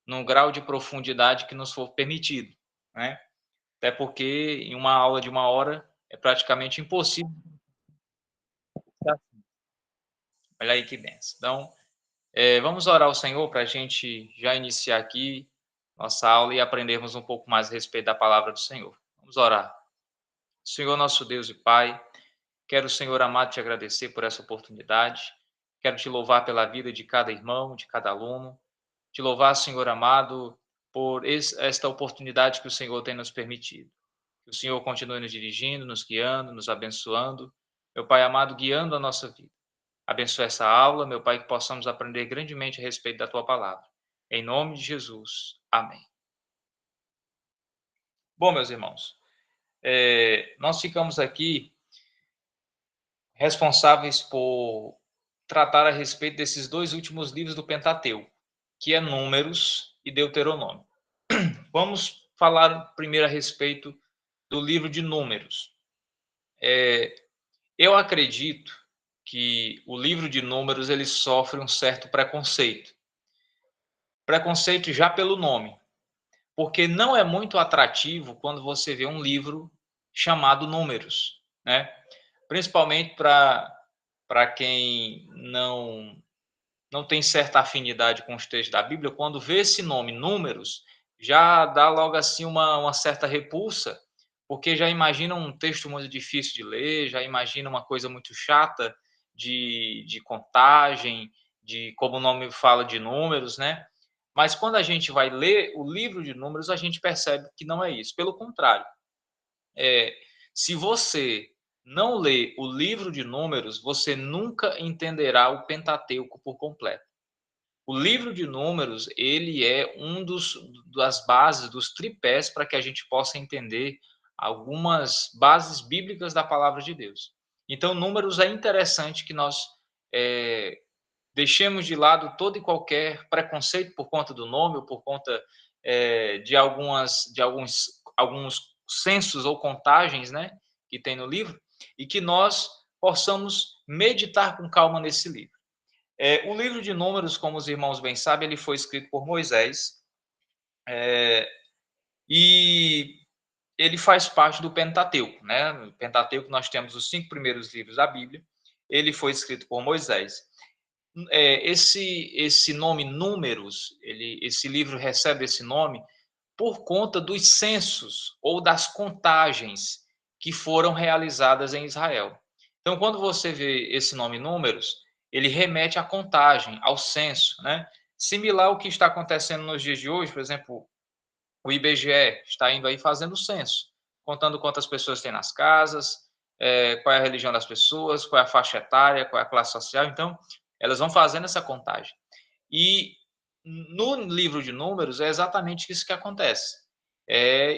num grau de profundidade que nos for permitido, né? Até porque em uma aula de 1 hora é praticamente impossível. Olha aí que benção. Então, vamos orar ao Senhor para a gente já iniciar aqui nossa aula e aprendermos um pouco mais a respeito da palavra do Senhor. Vamos orar. Senhor, nosso Deus e Pai, quero, Senhor amado, te agradecer por essa oportunidade. Quero te louvar pela vida de cada irmão, de cada aluno. Te louvar, Senhor amado, por esta oportunidade que o Senhor tem nos permitido. Que o Senhor continue nos dirigindo, nos guiando, nos abençoando. Meu Pai amado, guiando a nossa vida. Abençoa essa aula, meu Pai, que possamos aprender grandemente a respeito da Tua palavra. Em nome de Jesus. Amém. Bom, meus irmãos, nós ficamos aqui responsáveis por tratar a respeito desses 2 últimos livros do Pentateuco, que é Números e Deuteronômio. Vamos falar primeiro a respeito do livro de Números. Eu acredito que o livro de Números ele sofre um certo preconceito. Preconceito já pelo nome, porque não é muito atrativo quando você vê um livro chamado Números, né? Principalmente para quem não tem certa afinidade com os textos da Bíblia, quando vê esse nome Números, já dá logo assim uma certa repulsa, porque já imagina um texto muito difícil de ler, já imagina uma coisa muito chata de contagem, de como o nome fala de números, né? Mas quando a gente vai ler o livro de Números, a gente percebe que não é isso. Pelo contrário, se você não lê o livro de Números, você nunca entenderá o Pentateuco por completo. O livro de Números, ele é das bases, dos tripés para que a gente possa entender algumas bases bíblicas da palavra de Deus. Então, Números é interessante que nós deixemos de lado todo e qualquer preconceito por conta do nome ou por conta de alguns censos ou contagens, né, que tem no livro, e que nós possamos meditar com calma nesse livro. O livro de Números, como os irmãos bem sabem, ele foi escrito por Moisés, e ele faz parte do Pentateuco, né? No Pentateuco nós temos os 5 primeiros livros da Bíblia. Ele foi escrito por Moisés. Esse nome Números, esse livro recebe esse nome por conta dos censos ou das contagens que foram realizadas em Israel. Então, quando você vê esse nome Números, ele remete à contagem, ao censo, né? Similar ao que está acontecendo nos dias de hoje, por exemplo, o IBGE está indo aí fazendo o censo, contando quantas pessoas tem nas casas, qual é a religião das pessoas, qual é a faixa etária, qual é a classe social. Então, elas vão fazendo essa contagem. E no livro de Números é exatamente isso que acontece.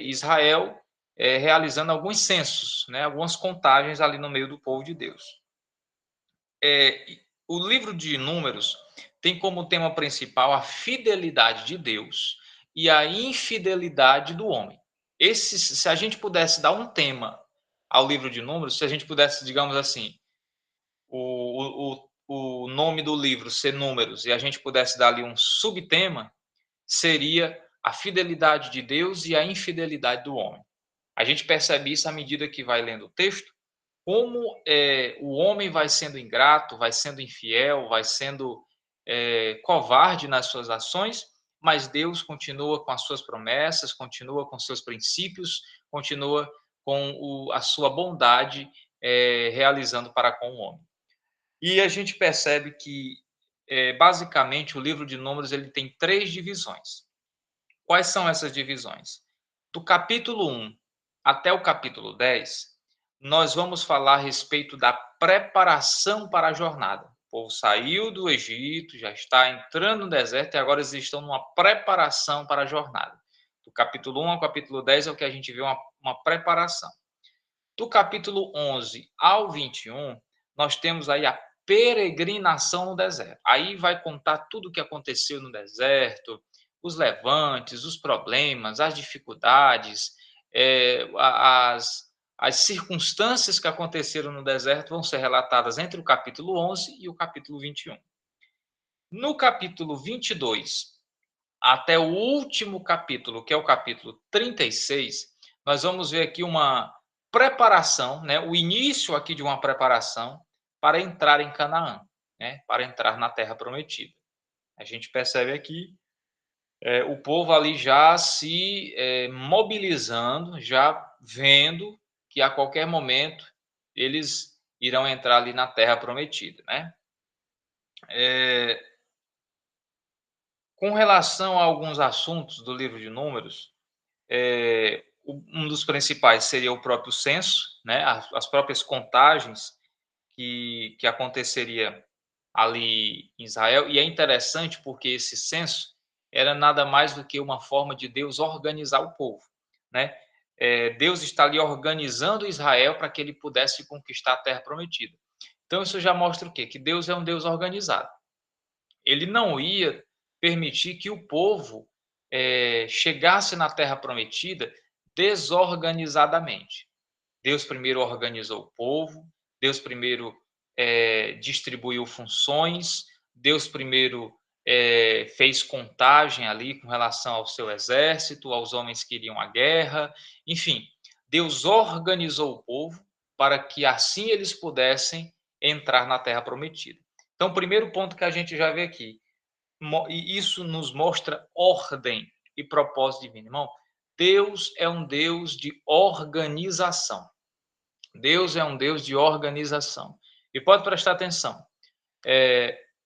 Israel realizando alguns censos, né, algumas contagens ali no meio do povo de Deus. O livro de Números tem como tema principal a fidelidade de Deus e a infidelidade do homem. Se a gente pudesse dar um tema ao livro de Números, se a gente pudesse, digamos assim, o nome do livro ser Números e a gente pudesse dar ali um subtema, seria a fidelidade de Deus e a infidelidade do homem. A gente percebe isso à medida que vai lendo o texto, como o homem vai sendo ingrato, vai sendo infiel, vai sendo covarde nas suas ações, mas Deus continua com as suas promessas, continua com seus princípios, continua com a sua bondade realizando para com o homem. E a gente percebe que, basicamente, o livro de Números ele tem 3 divisões. Quais são essas divisões? Do capítulo 1 até o capítulo 10, nós vamos falar a respeito da preparação para a jornada. O povo saiu do Egito, já está entrando no deserto e agora eles estão numa preparação para a jornada. Do capítulo 1 ao capítulo 10 é o que a gente vê uma preparação. Do capítulo 11 ao 21, nós temos aí a peregrinação no deserto. Aí vai contar tudo o que aconteceu no deserto, os levantes, os problemas, as dificuldades, as circunstâncias que aconteceram no deserto vão ser relatadas entre o capítulo 11 e o capítulo 21. No capítulo 22, até o último capítulo, que é o capítulo 36, nós vamos ver aqui uma preparação, né, o início aqui de uma preparação para entrar em Canaã, né, para entrar na terra prometida. A gente percebe aqui o povo ali já se mobilizando, já vendo que a qualquer momento eles irão entrar ali na terra prometida, né? Com relação a alguns assuntos do livro de Números, um dos principais seria o próprio censo, né? As próprias contagens que aconteceria ali em Israel. E é interessante porque esse censo era nada mais do que uma forma de Deus organizar o povo, né? Deus está ali organizando Israel para que ele pudesse conquistar a terra prometida. Então isso já mostra o quê? Que Deus é um Deus organizado. Ele não ia permitir que o povo chegasse na terra prometida desorganizadamente. Deus primeiro organizou o povo, Deus primeiro distribuiu funções, Deus primeiro fez contagem ali com relação ao seu exército, aos homens que iriam à guerra, enfim, Deus organizou o povo para que assim eles pudessem entrar na terra prometida. Então, o primeiro ponto que a gente já vê aqui, e isso nos mostra ordem e propósito divino. Irmão, Deus é um Deus de organização. Deus é um Deus de organização. E pode prestar atenção,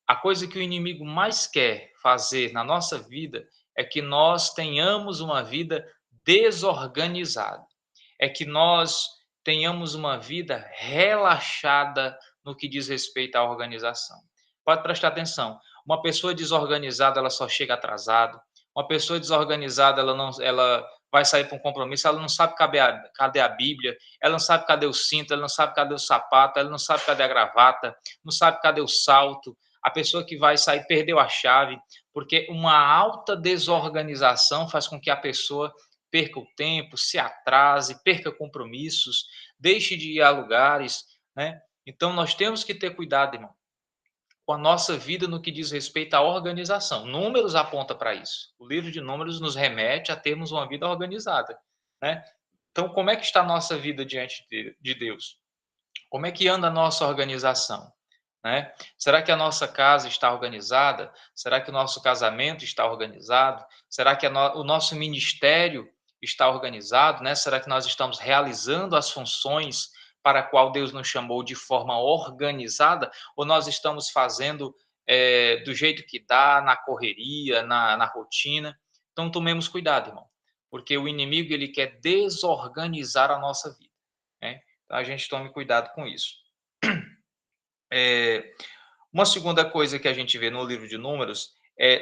a coisa que o inimigo mais quer fazer na nossa vida é que nós tenhamos uma vida desorganizada. É que nós tenhamos uma vida relaxada no que diz respeito à organização. Pode prestar atenção. Uma pessoa desorganizada, ela só chega atrasado. Uma pessoa desorganizada, ela vai sair para um compromisso, ela não sabe cadê a Bíblia, ela não sabe cadê o cinto, ela não sabe cadê o sapato, ela não sabe cadê a gravata, não sabe cadê o salto. A pessoa que vai sair perdeu a chave, porque uma alta desorganização faz com que a pessoa perca o tempo, se atrase, perca compromissos, deixe de ir a lugares, né? Então nós temos que ter cuidado, irmão, com a nossa vida no que diz respeito à organização. Números aponta para isso. O livro de Números nos remete a termos uma vida organizada, né? Então, como é que está a nossa vida diante de Deus? Como é que anda a nossa organização? Né? Será que a nossa casa está organizada? Será que o nosso casamento está organizado? Será que o nosso ministério está organizado? Né? Será que nós estamos realizando as funções para a qual Deus nos chamou de forma organizada? Ou nós estamos fazendo do jeito que dá, na correria, na rotina? Então, tomemos cuidado, irmão, porque o inimigo ele quer desorganizar a nossa vida. Né? Então, a gente tome cuidado com isso. Uma segunda coisa que a gente vê no livro de Números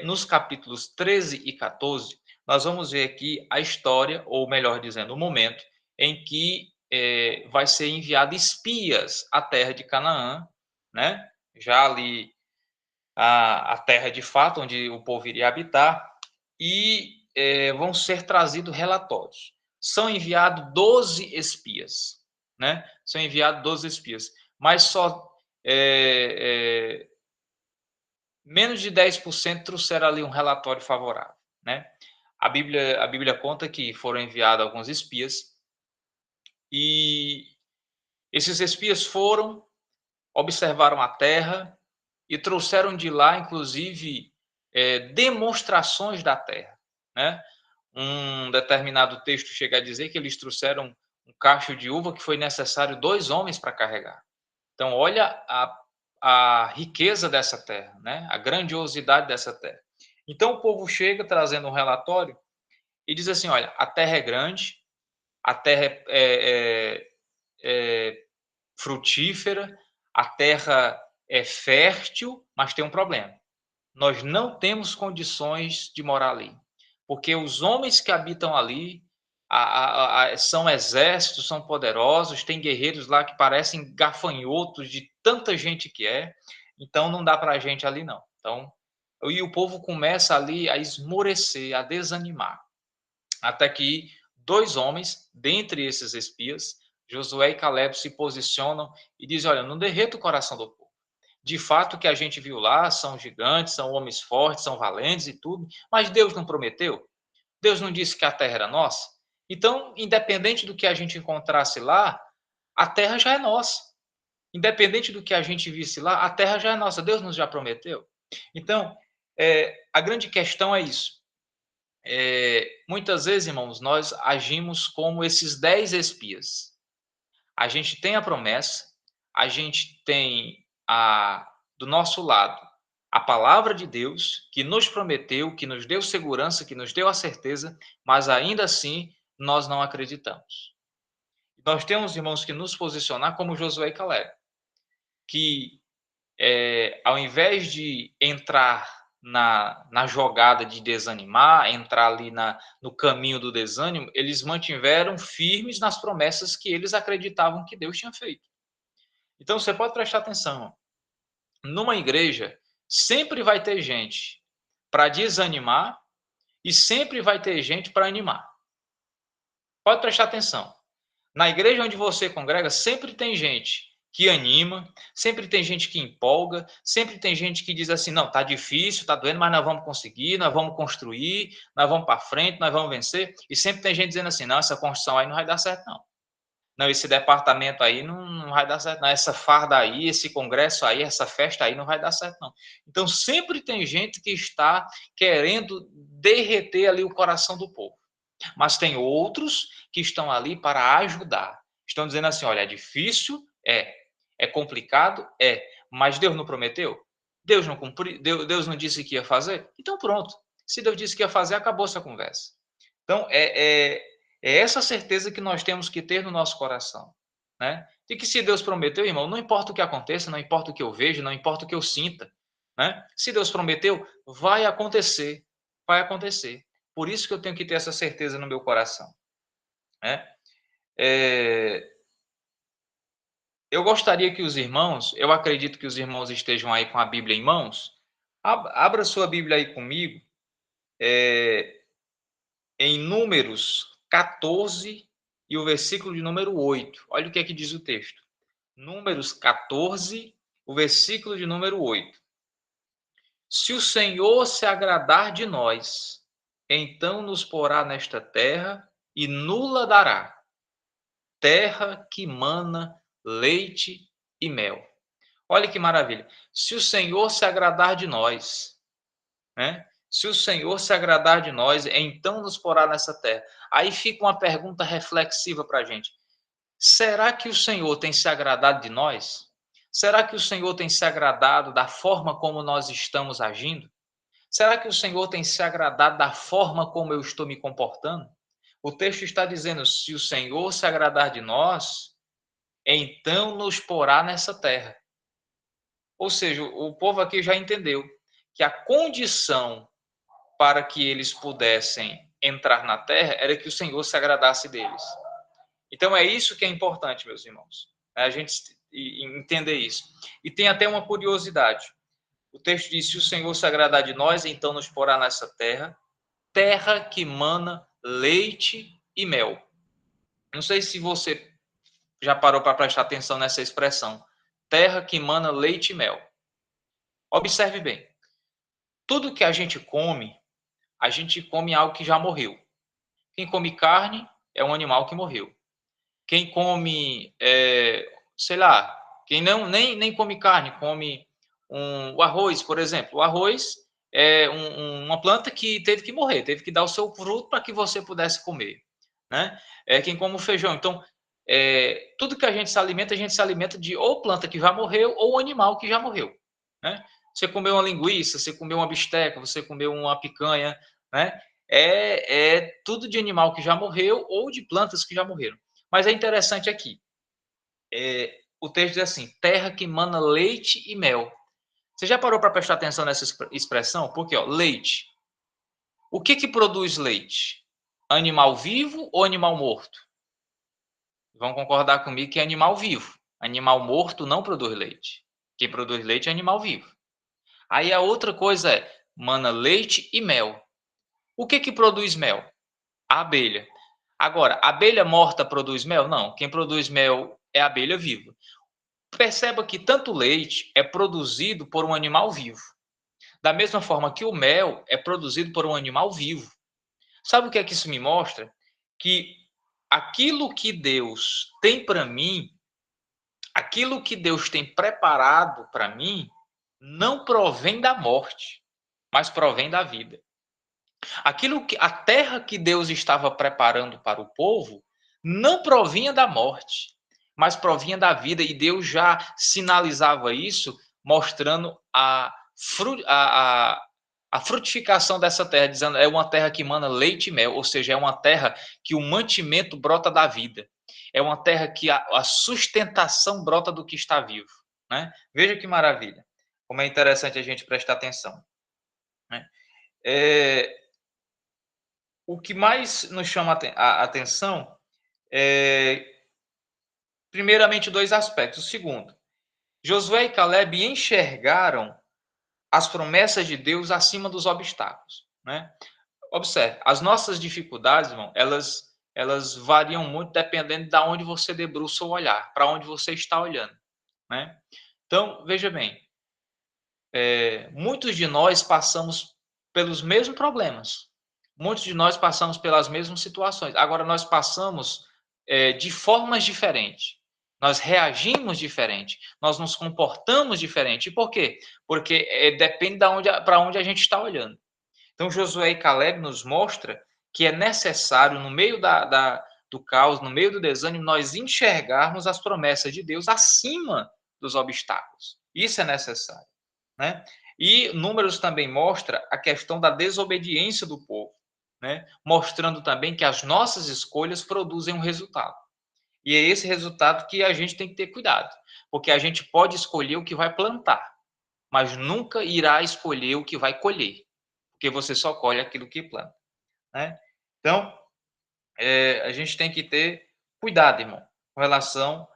nos capítulos 13 e 14, nós vamos ver aqui a história, ou melhor dizendo, o momento em que vai ser enviado espias à terra de Canaã, né? Já ali a terra de fato, onde o povo iria habitar, e vão ser trazidos relatórios. São enviados 12 espias, né? São enviados 12 espias, mas só menos de 10% trouxeram ali um relatório favorável, né? A Bíblia conta que foram enviados alguns espias e esses espias foram, observaram a terra e trouxeram de lá, inclusive, demonstrações da terra, né? Um determinado texto chega a dizer que eles trouxeram um cacho de uva que foi necessário 2 homens para carregar. Então, olha a riqueza dessa terra, né? A grandiosidade dessa terra. Então, o povo chega trazendo um relatório e diz assim: olha, a terra é grande, a terra é frutífera, a terra é fértil, mas tem um problema. Nós não temos condições de morar ali, porque os homens que habitam ali são exércitos, são poderosos, tem guerreiros lá que parecem gafanhotos de tanta gente que então não dá para a gente ali não. Então, e o povo começa ali a esmorecer, a desanimar, até que 2 homens, dentre esses espias, Josué e Caleb, se posicionam e dizem: olha, não derreta o coração do povo. De fato, o que a gente viu lá são gigantes, são homens fortes, são valentes e tudo, mas Deus não prometeu? Deus não disse que a terra era nossa? Então, independente do que a gente encontrasse lá, a terra já é nossa. Independente do que a gente visse lá, a terra já é nossa. Deus nos já prometeu. Então, a grande questão é isso. Muitas vezes, irmãos, nós agimos como esses 10 espias. A gente tem a promessa, a gente tem do nosso lado a palavra de Deus que nos prometeu, que nos deu segurança, que nos deu a certeza, mas ainda assim nós não acreditamos. Nós temos, irmãos, que nos posicionar como Josué e Caleb, que ao invés de entrar na jogada de desanimar, entrar ali no caminho do desânimo, eles mantiveram firmes nas promessas que eles acreditavam que Deus tinha feito. Então, você pode prestar atenção. Numa igreja, sempre vai ter gente para desanimar e sempre vai ter gente para animar. Pode prestar atenção. Na igreja onde você congrega, sempre tem gente que anima, sempre tem gente que empolga, sempre tem gente que diz assim, não, tá difícil, tá doendo, mas nós vamos conseguir, nós vamos construir, nós vamos para frente, nós vamos vencer. E sempre tem gente dizendo assim, não, essa construção aí não vai dar certo, não. Não, esse departamento aí não vai dar certo, não. Essa farda aí, esse congresso aí, essa festa aí não vai dar certo, não. Então, sempre tem gente que está querendo derreter ali o coração do povo. Mas tem outros que estão ali para ajudar. Estão dizendo assim, olha, é difícil, é complicado, mas Deus não prometeu? Deus não cumpriu? Deus não disse que ia fazer? Então, pronto. Se Deus disse que ia fazer, acabou essa conversa. Então, é essa certeza que nós temos que ter no nosso coração, né? De que se Deus prometeu, irmão, não importa o que aconteça, não importa o que eu veja, não importa o que eu sinta, né? Se Deus prometeu, vai acontecer, vai acontecer. Por isso que eu tenho que ter essa certeza no meu coração, né? Eu gostaria que os irmãos, eu acredito que os irmãos estejam aí com a Bíblia em mãos. Abra sua Bíblia aí comigo, em Números 14 e o versículo de número 8. Olha o que é que diz o texto. Números 14, o versículo de número 8. Se o Senhor se agradar de nós, então nos porá nesta terra e nula dará, terra que mana leite e mel. Olha que maravilha. Se o Senhor se agradar de nós, né? Se o Senhor se agradar de nós, então nos porá nessa terra. Aí fica uma pergunta reflexiva para a gente. Será que o Senhor tem se agradado de nós? Será que o Senhor tem se agradado da forma como nós estamos agindo? Será que o Senhor tem se agradado da forma como eu estou me comportando? O texto está dizendo: se o Senhor se agradar de nós, então nos porá nessa terra. Ou seja, o povo aqui já entendeu que a condição para que eles pudessem entrar na terra era que o Senhor se agradasse deles. Então é isso que é importante, meus irmãos, a gente entender isso. E tem até uma curiosidade. O texto diz: se o Senhor se agradar de nós, então nos porá nessa terra, terra que mana leite e mel. Não sei se você já parou para prestar atenção nessa expressão, terra que mana leite e mel. Observe bem, tudo que a gente come algo que já morreu. Quem come carne é um animal que morreu. Quem come, sei lá, quem nem come carne, come o arroz, por exemplo. O arroz é uma planta que teve que morrer, teve que dar o seu fruto para que você pudesse comer, né? Quem come o feijão. Então, tudo que a gente se alimenta de ou planta que já morreu ou animal que já morreu, né? Você comeu uma linguiça, você comeu uma bisteca, você comeu uma picanha, né? É tudo de animal que já morreu ou de plantas que já morreram. Mas é interessante aqui, o texto diz assim, terra que mana leite e mel. Você já parou para prestar atenção nessa expressão? Porque, leite. O que produz leite? Animal vivo ou animal morto? Vão concordar comigo que é animal vivo. Animal morto não produz leite. Quem produz leite é animal vivo. Aí a outra coisa mana leite e mel. O que produz mel? A abelha. Agora, a abelha morta produz mel? Não. Quem produz mel é a abelha viva. Perceba que tanto o leite é produzido por um animal vivo, da mesma forma que o mel é produzido por um animal vivo. Sabe o que é que isso me mostra? Que aquilo que Deus tem para mim, aquilo que Deus tem preparado para mim, não provém da morte, mas provém da vida. Aquilo que a terra que Deus estava preparando para o povo não provinha da morte, mas provinha da vida, e Deus já sinalizava isso, mostrando a frutificação dessa terra, dizendo é uma terra que emana leite e mel, ou seja, é uma terra que o mantimento brota da vida, é uma terra que a sustentação brota do que está vivo, né? Veja que maravilha, como é interessante a gente prestar atenção, né? O que mais nos chama a atenção é, primeiramente, dois aspectos. O segundo, Josué e Caleb enxergaram as promessas de Deus acima dos obstáculos, né? Observe, as nossas dificuldades, irmão, elas variam muito dependendo de onde você debruça o olhar, para onde você está olhando, né? Então, veja bem, muitos de nós passamos pelos mesmos problemas, muitos de nós passamos pelas mesmas situações. Agora, nós passamos de formas diferentes, nós reagimos diferente, nós nos comportamos diferente. E por quê? Porque depende para onde a gente está olhando. Então, Josué e Caleb nos mostra que é necessário, no meio do caos, no meio do desânimo, nós enxergarmos as promessas de Deus acima dos obstáculos. Isso é necessário, né? E Números também mostra a questão da desobediência do povo, né? Mostrando também que as nossas escolhas produzem um resultado. E é esse resultado que a gente tem que ter cuidado, porque a gente pode escolher o que vai plantar, mas nunca irá escolher o que vai colher, porque você só colhe aquilo que planta, né? Então, a gente tem que ter cuidado, irmão, com relação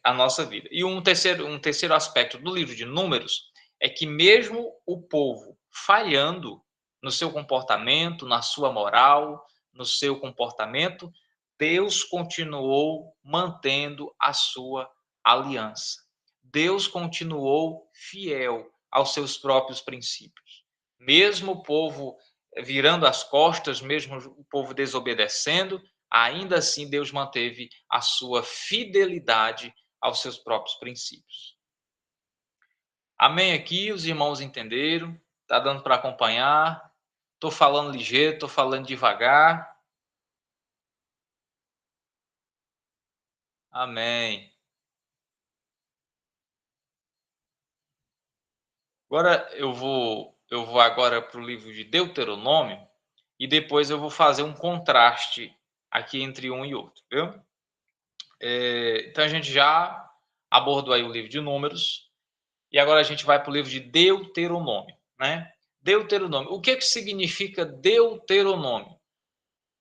à nossa vida. E um terceiro aspecto do livro de Números é que mesmo o povo falhando no seu comportamento, na sua moral, no seu comportamento, Deus continuou mantendo a sua aliança. Deus continuou fiel aos seus próprios princípios. Mesmo o povo virando as costas, mesmo o povo desobedecendo, ainda assim Deus manteve a sua fidelidade aos seus próprios princípios. Amém aqui, os irmãos entenderam? Tá dando para acompanhar? Estou falando ligeiro, estou falando devagar. Amém. Agora eu vou agora para o livro de Deuteronômio e depois eu vou fazer um contraste aqui entre um e outro, viu? Então a gente já abordou aí o livro de Números e agora a gente vai para o livro de Deuteronômio, né? Deuteronômio. O que significa Deuteronômio?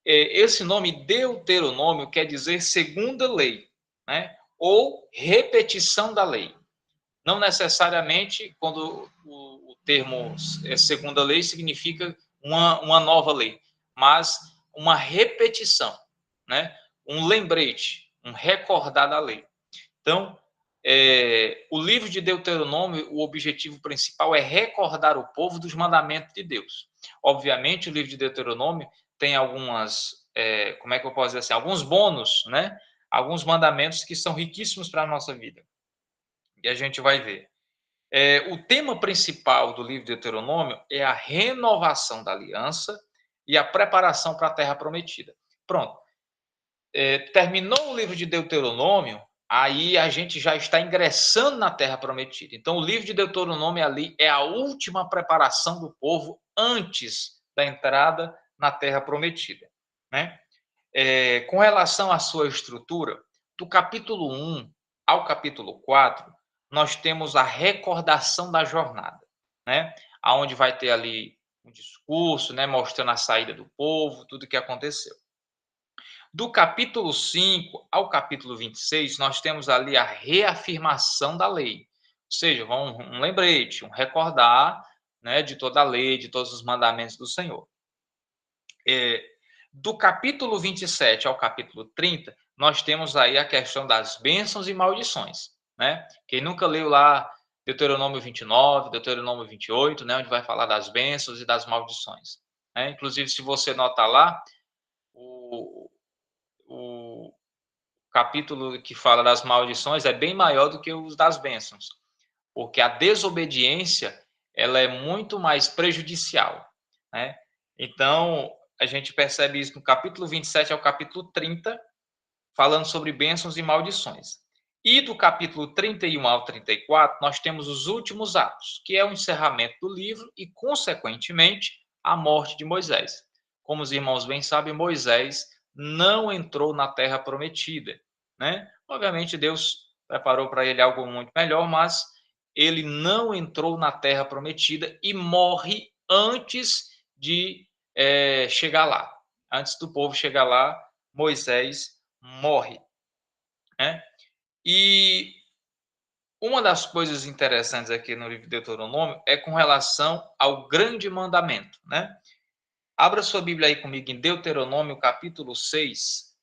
Esse nome Deuteronômio quer dizer segunda lei, né? Ou repetição da lei. Não necessariamente quando o termo segunda lei significa uma nova lei, mas uma repetição, né? Um lembrete, um recordar da lei. Então, o livro de Deuteronômio, o objetivo principal é recordar o povo dos mandamentos de Deus. Obviamente, o livro de Deuteronômio tem como é que eu posso dizer assim, alguns bônus, né? Alguns mandamentos que são riquíssimos para a nossa vida. E a gente vai ver. O tema principal do livro de Deuteronômio é a renovação da aliança e a preparação para a terra prometida. Pronto. Terminou o livro de Deuteronômio, aí a gente já está ingressando na terra prometida. Então, o livro de Deuteronômio ali é a última preparação do povo antes da entrada na terra prometida, né? Com relação à sua estrutura, do capítulo 1 ao capítulo 4, nós temos a recordação da jornada, né? Onde vai ter ali um discurso, né, mostrando a saída do povo, tudo o que aconteceu. Do capítulo 5 ao capítulo 26, nós temos ali a reafirmação da lei. Ou seja, um lembrete, um recordar, né, de toda a lei, de todos os mandamentos do Senhor. Do capítulo 27 ao capítulo 30, nós temos aí a questão das bênçãos e maldições, né? Quem nunca leu lá Deuteronômio 29, Deuteronômio 28, né, onde vai falar das bênçãos e das maldições, né? Inclusive, se você notar lá, o capítulo que fala das maldições é bem maior do que os das bênçãos, porque a desobediência ela é muito mais prejudicial, né? Então, a gente percebe isso no capítulo 27 ao capítulo 30, falando sobre bênçãos e maldições. E do capítulo 31 ao 34, nós temos os últimos atos, que é o encerramento do livro e, consequentemente, a morte de Moisés. Como os irmãos bem sabem, Moisés não entrou na terra prometida, né? Obviamente, Deus preparou para ele algo muito melhor, mas ele não entrou na terra prometida e morre antes de chegar lá. Antes do povo chegar lá, Moisés morre, né? E uma das coisas interessantes aqui no livro de Deuteronômio é com relação ao grande mandamento, né? Abra sua Bíblia aí comigo em Deuteronômio capítulo 6.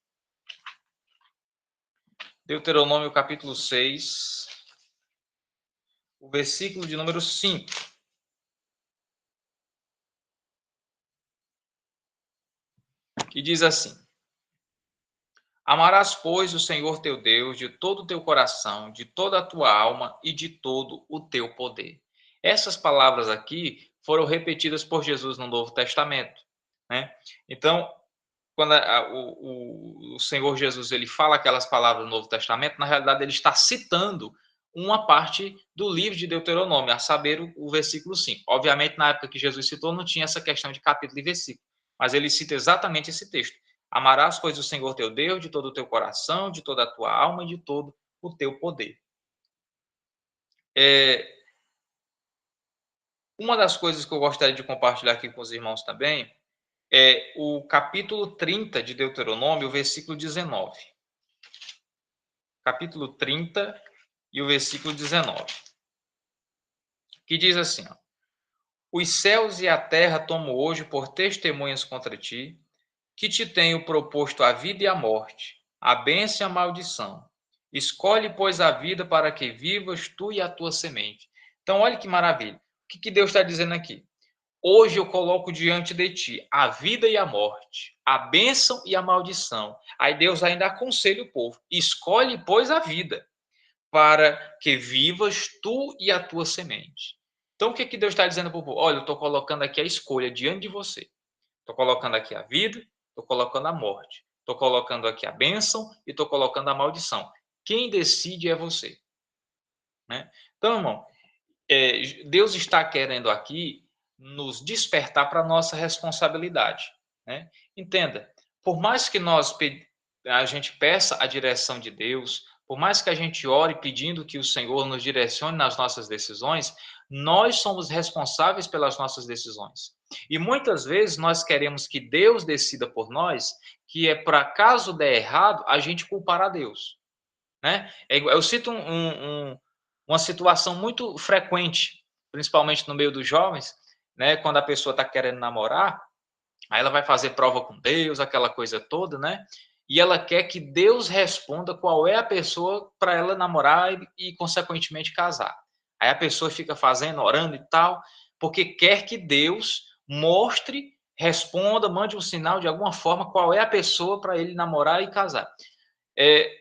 Deuteronômio capítulo 6, o versículo de número 5. Que diz assim: Amarás, pois, o Senhor teu Deus de todo o teu coração, de toda a tua alma e de todo o teu poder. Essas palavras aqui foram repetidas por Jesus no Novo Testamento, né? Então, quando o Senhor Jesus ele fala aquelas palavras no Novo Testamento, na realidade ele está citando uma parte do livro de Deuteronômio, a saber, o versículo 5. Obviamente, na época que Jesus citou, não tinha essa questão de capítulo e versículo, mas ele cita exatamente esse texto. Amarás, pois, o Senhor teu Deus de todo o teu coração, de toda a tua alma e de todo o teu poder. Uma das coisas que eu gostaria de compartilhar aqui com os irmãos também é o capítulo 30 de Deuteronômio, o versículo 19. Capítulo 30 e o versículo 19. Que diz assim, ó: Os céus e a terra tomo hoje por testemunhas contra ti, que te tenho proposto a vida e a morte, a bênção e a maldição. Escolhe, pois, a vida para que vivas tu e a tua semente. Então, olha que maravilha. O que Deus está dizendo aqui? Hoje eu coloco diante de ti a vida e a morte, a bênção e a maldição. Aí Deus ainda aconselha o povo: escolhe, pois, a vida, para que vivas tu e a tua semente. Então, o que Deus está dizendo para o povo? Olha, eu estou colocando aqui a escolha diante de você. Estou colocando aqui a vida, estou colocando a morte. Estou colocando aqui a bênção e estou colocando a maldição. Quem decide é você, né? Então, irmão, Deus está querendo aqui nos despertar para a nossa responsabilidade, né? Entenda, por mais que a gente peça a direção de Deus, por mais que a gente ore pedindo que o Senhor nos direcione nas nossas decisões, nós somos responsáveis pelas nossas decisões. E muitas vezes nós queremos que Deus decida por nós, que é para caso der errado, a gente culpar a Deus, né? Eu cito uma situação muito frequente, principalmente no meio dos jovens, né? Quando a pessoa está querendo namorar, aí ela vai fazer prova com Deus, aquela coisa toda, né? E ela quer que Deus responda qual é a pessoa para ela namorar consequentemente, casar. Aí a pessoa fica fazendo, orando e tal, porque quer que Deus mostre, responda, mande um sinal de alguma forma qual é a pessoa para ele namorar e casar.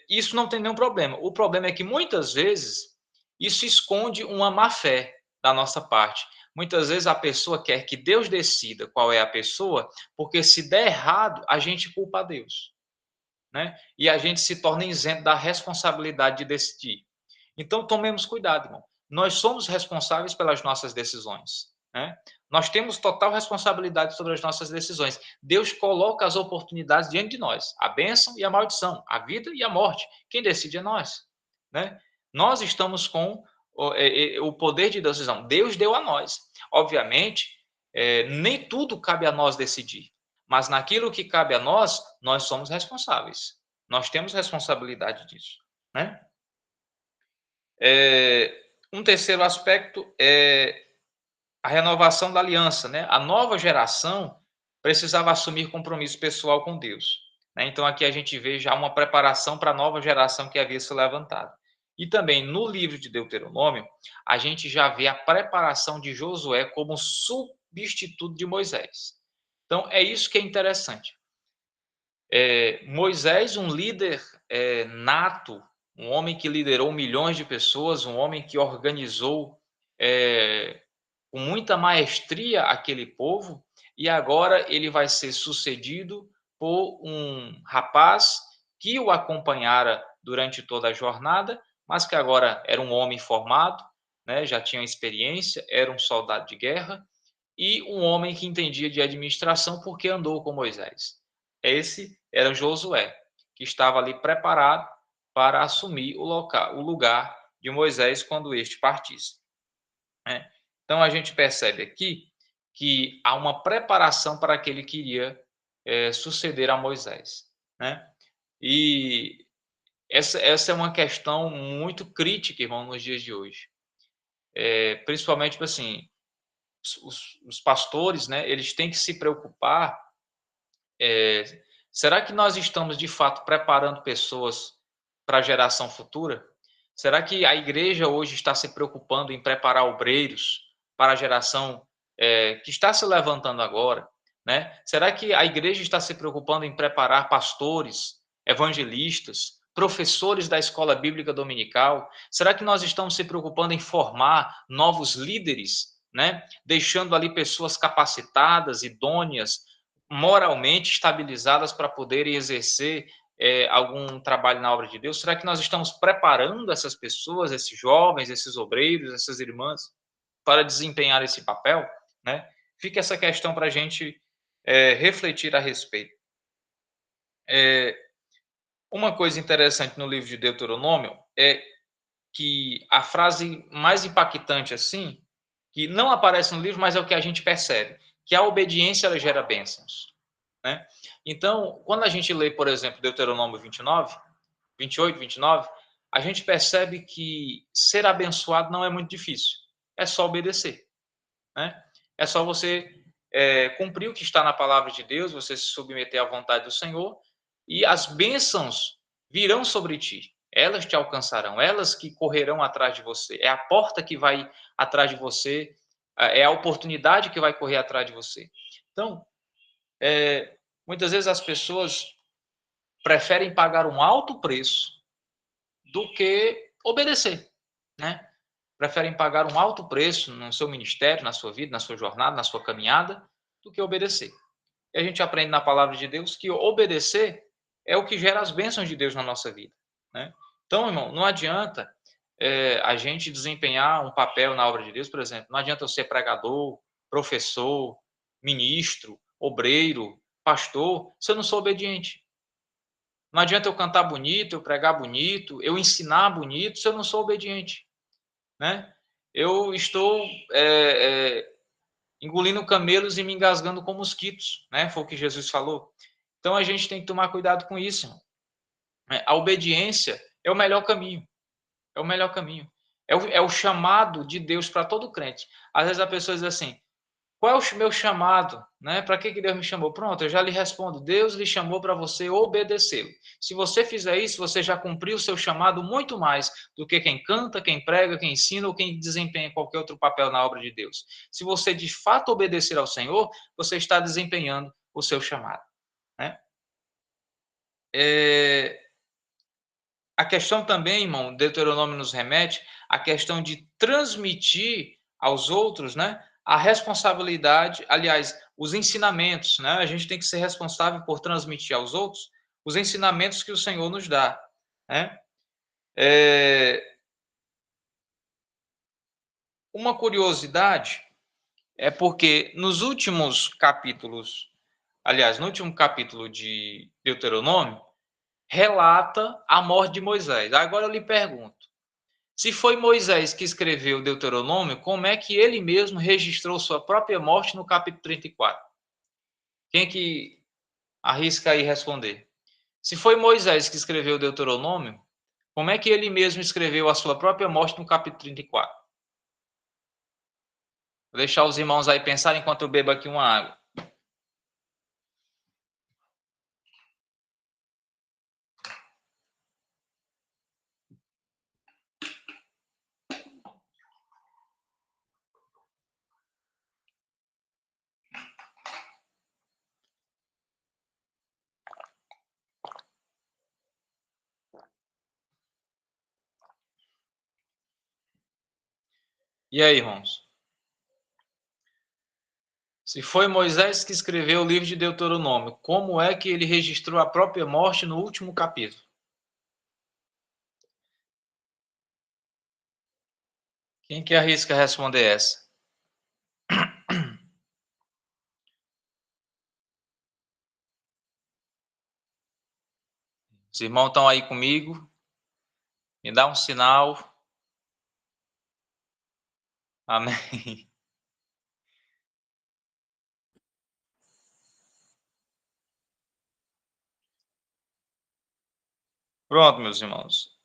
Isso não tem nenhum problema. O problema é que muitas vezes isso esconde uma má fé da nossa parte. Muitas vezes a pessoa quer que Deus decida qual é a pessoa, porque se der errado, a gente culpa a Deus, né? E a gente se torna isento da responsabilidade de decidir. Então, tomemos cuidado, irmão. Nós somos responsáveis pelas nossas decisões, né? Nós temos total responsabilidade sobre as nossas decisões. Deus coloca as oportunidades diante de nós, a bênção e a maldição, a vida e a morte. Quem decide é nós, né? Nós estamos com o poder de decisão. Deus deu a nós. Obviamente, nem tudo cabe a nós decidir, mas naquilo que cabe a nós, nós somos responsáveis. Nós temos responsabilidade disso, né? Um terceiro aspecto é a renovação da aliança, né? A nova geração precisava assumir compromisso pessoal com Deus. né? Então aqui a gente vê já uma preparação para a nova geração que havia se levantado. E também no livro de Deuteronômio, a gente já vê a preparação de Josué como substituto de Moisés. Então é isso que é interessante. Moisés, um líder nato, um homem que liderou milhões de pessoas, um homem que organizou com muita maestria aquele povo, e agora ele vai ser sucedido por um rapaz que o acompanhara durante toda a jornada, mas que agora era um homem formado, né, já tinha experiência, era um soldado de guerra, e um homem que entendia de administração porque andou com Moisés. Esse era Josué, que estava ali preparado para assumir o lugar de Moisés quando este partisse, né? Então a gente percebe aqui que há uma preparação para aquele que iria suceder a Moisés, né? E essa é uma questão muito crítica, irmão, nos dias de hoje. Principalmente, tipo assim, os pastores, né, eles têm que se preocupar. É, será que nós estamos de fato preparando pessoas para a geração futura? Será que a igreja hoje está se preocupando em preparar obreiros para a geração que está se levantando agora, né? Será que a igreja está se preocupando em preparar pastores, evangelistas, professores da escola bíblica dominical? Será que nós estamos se preocupando em formar novos líderes, né? Deixando ali pessoas capacitadas, idôneas, moralmente estabilizadas para poderem exercer algum trabalho na obra de Deus? Será que nós estamos preparando essas pessoas, esses jovens, esses obreiros, essas irmãs, para desempenhar esse papel, né? Fica essa questão para a gente refletir a respeito. Uma coisa interessante no livro de Deuteronômio é que a frase mais impactante, assim, que não aparece no livro, mas é o que a gente percebe, que a obediência ela gera bênçãos, né? Então, quando a gente lê, por exemplo, Deuteronômio 29, 28, 29, a gente percebe que ser abençoado não é muito difícil, é só obedecer, né? É só você cumprir o que está na palavra de Deus, você se submeter à vontade do Senhor, e as bênçãos virão sobre ti. Elas te alcançarão, elas que correrão atrás de você. É a porta que vai atrás de você, é a oportunidade que vai correr atrás de você. Então, muitas vezes as pessoas preferem pagar um alto preço do que obedecer, né? Preferem pagar um alto preço no seu ministério, na sua vida, na sua jornada, na sua caminhada, do que obedecer. E a gente aprende na palavra de Deus que obedecer é o que gera as bênçãos de Deus na nossa vida, né? Então, irmão, não adianta a gente desempenhar um papel na obra de Deus, por exemplo. Não adianta eu ser pregador, professor, ministro, obreiro, pastor, se eu não sou obediente. Não adianta eu cantar bonito, eu pregar bonito, eu ensinar bonito, se eu não sou obediente, né? Eu estou engolindo camelos e me engasgando com mosquitos, né? Foi o que Jesus falou. Então a gente tem que tomar cuidado com isso. A obediência é o melhor caminho. É o melhor caminho. É o chamado de Deus para todo crente. Às vezes a pessoa diz assim: qual é o meu chamado? Né? Para que Deus me chamou? Pronto, eu já lhe respondo. Deus lhe chamou para você obedecê-lo. Se você fizer isso, você já cumpriu o seu chamado muito mais do que quem canta, quem prega, quem ensina ou quem desempenha qualquer outro papel na obra de Deus. Se você de fato obedecer ao Senhor, você está desempenhando o seu chamado, né? A questão também, irmão, Deuteronômio nos remete à questão de transmitir aos outros, né, a responsabilidade, aliás, os ensinamentos, né? A gente tem que ser responsável por transmitir aos outros os ensinamentos que o Senhor nos dá, né? Uma curiosidade é porque nos últimos capítulos, aliás, no último capítulo de Deuteronômio, relata a morte de Moisés. Agora eu lhe pergunto, se foi Moisés que escreveu o Deuteronômio, como é que ele mesmo registrou sua própria morte no capítulo 34? Quem é que arrisca aí responder? Se foi Moisés que escreveu o Deuteronômio, como é que ele mesmo escreveu a sua própria morte no capítulo 34? Vou deixar os irmãos aí pensarem enquanto eu bebo aqui uma água. E aí, Rons? Se foi Moisés que escreveu o livro de Deuteronômio, como é que ele registrou a própria morte no último capítulo? Quem que arrisca responder essa? Os irmãos estão aí comigo? Me dá um sinal. Amém. Pronto, meus irmãos.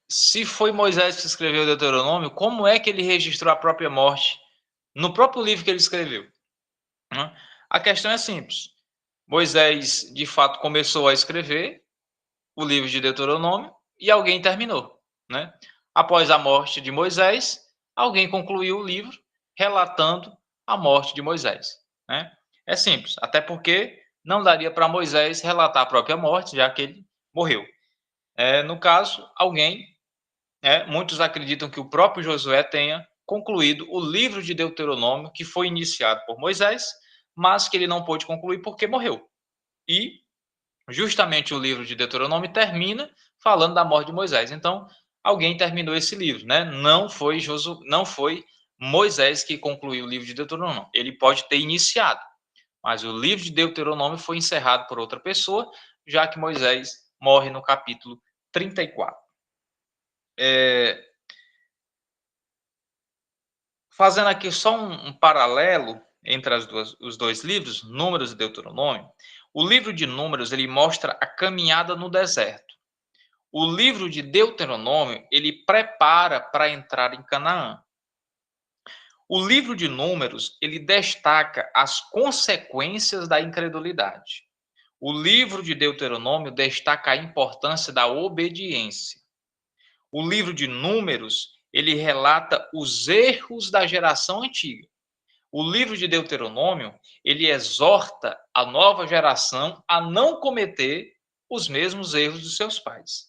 Se foi Moisés que escreveu o Deuteronômio, como é que ele registrou a própria morte no próprio livro que ele escreveu? A questão é simples. Moisés, de fato, começou a escrever o livro de Deuteronômio e alguém terminou, né? Após a morte de Moisés, alguém concluiu o livro relatando a morte de Moisés, né? É simples, até porque não daria para Moisés relatar a própria morte, já que ele morreu. No caso, alguém, muitos acreditam que o próprio Josué tenha concluído o livro de Deuteronômio, que foi iniciado por Moisés, mas que ele não pôde concluir porque morreu. E justamente o livro de Deuteronômio termina falando da morte de Moisés. Então, alguém terminou esse livro, né? Não foi Moisés que concluiu o livro de Deuteronômio. Ele pode ter iniciado, mas o livro de Deuteronômio foi encerrado por outra pessoa, já que Moisés morre no capítulo 34. Fazendo aqui só um paralelo entre os dois livros, Números e Deuteronômio, o livro de Números ele mostra a caminhada no deserto. O livro de Deuteronômio ele prepara para entrar em Canaã. O livro de Números ele destaca as consequências da incredulidade. O livro de Deuteronômio destaca a importância da obediência. O livro de Números, ele relata os erros da geração antiga. O livro de Deuteronômio, ele exorta a nova geração a não cometer os mesmos erros dos seus pais.